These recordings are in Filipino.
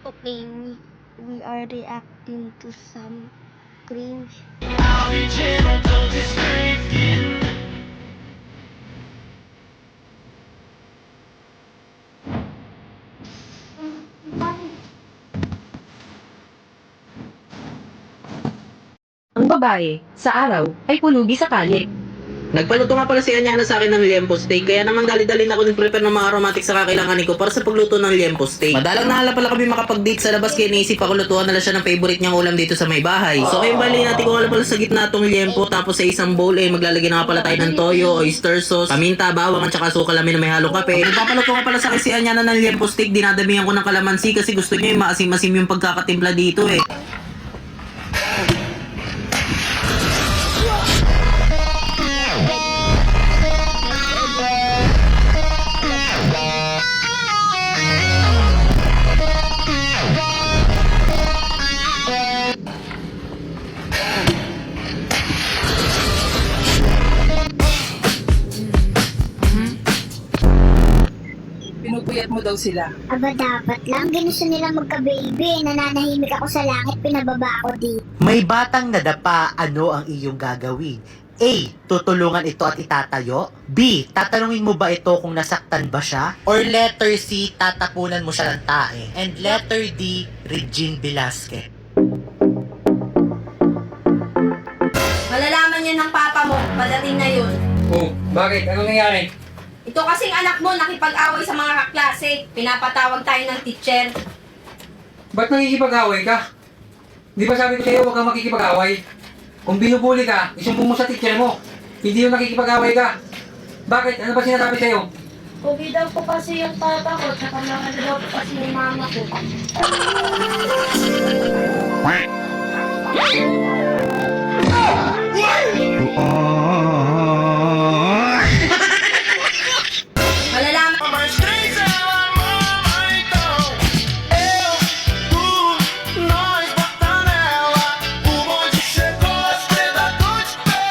Okay, we are reacting to some cringe. I'll be gentle, don't disgrace it. Ang babae, sa araw, ay pulubi sa kalye. Nagpaluto nga pala si Anyana sa akin ng liempo steak, kaya naman dali-dali na ako nag-prepare ng mga aromatics sa kakailanganin ko para sa pagluto ng liempo steak. Madalang nahala pala kami makapag-date sa labas, kaya naisip ako lutuan na lang siya ng favorite niyang ulam dito sa may bahay. So kaya bali natin ko pala sa gitna itong liempo, tapos sa isang bowl maglalagay na nga pala tayo ng toyo, oyster sauce, paminta, bawang at saka suka lamin na may halong kape. Nagpapaluto nga pala sa akin si Anyana ng liempo steak, dinadamihan ko ng kalamansi kasi gusto niya yung maasim-asim yung pagkakatimpla dito eh. Pinupuyat mo daw sila. Aba dapat lang, ginusto nila magka-baby. Nananahimik ako sa langit, pinababa ako dito. May batang nadapa, ano ang iyong gagawin? A. Tutulungan ito at itatayo? B. Tatanungin mo ba ito kung nasaktan ba siya? Or letter C. Tatapunan mo siya ng tae? And letter D. Regine Velasquez. Malalaman yan ng papa mo, padating na yun. Oh, bakit? Anong nangyari? Ito kasing anak mo nakipag-away sa mga kaklase. Pinapatawag tayo ng teacher. Ba't nakikipag-away ka? Di ba sabi ko sa'yo, huwag kang makikipag-away? Kung binubuli ka, isumbong mo sa teacher mo. Hindi yung nakikipag-away ka. Bakit? Ano ba sinasabi sa'yo? Pogi daw po kasi yung papa ko, tsaka mga daw po kasi yung mama ko. Malalaman Mas três então. Eu, tu, nós bota nela. O bonde chegou, os predadores de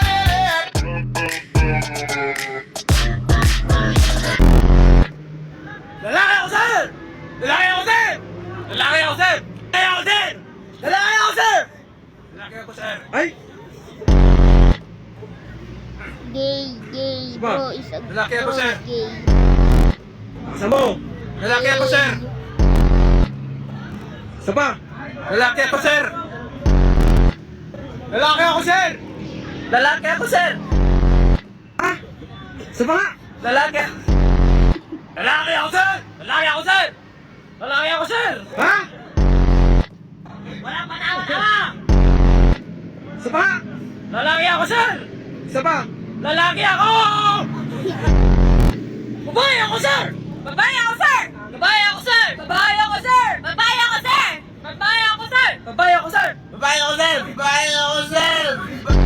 Lalaki ako, sir! Lalaki ako, sir! Lalaki ako, sir! Lalaki ako, sir! Lalaki ako, sir! Lalaki ako, sir! Ay! Gay, Ba? bro is a Lalaki ako, sir. gay. Isa mo! Lalaki ako, sir! Isa pa! Lalaki ako, sir! Lalaki ako, sir! Lalaki ako, sir! Ha? Isa pa nga! Lalaki! Lalaki ako, sir! Lalaki ako, sir! Lalaki ako, sir! Ha? Walang patawa-tawa! Isa pa nga! Lalaki ako, sir! Isa pa! Lalaki ako! Babae ako, sir! Babae ako, sir! Babae ako, sir! Babae ako, sir! Babae ako, sir! Babae ako, sir! Babae ako, sir! Babae ako, sir! Babae ako, sir!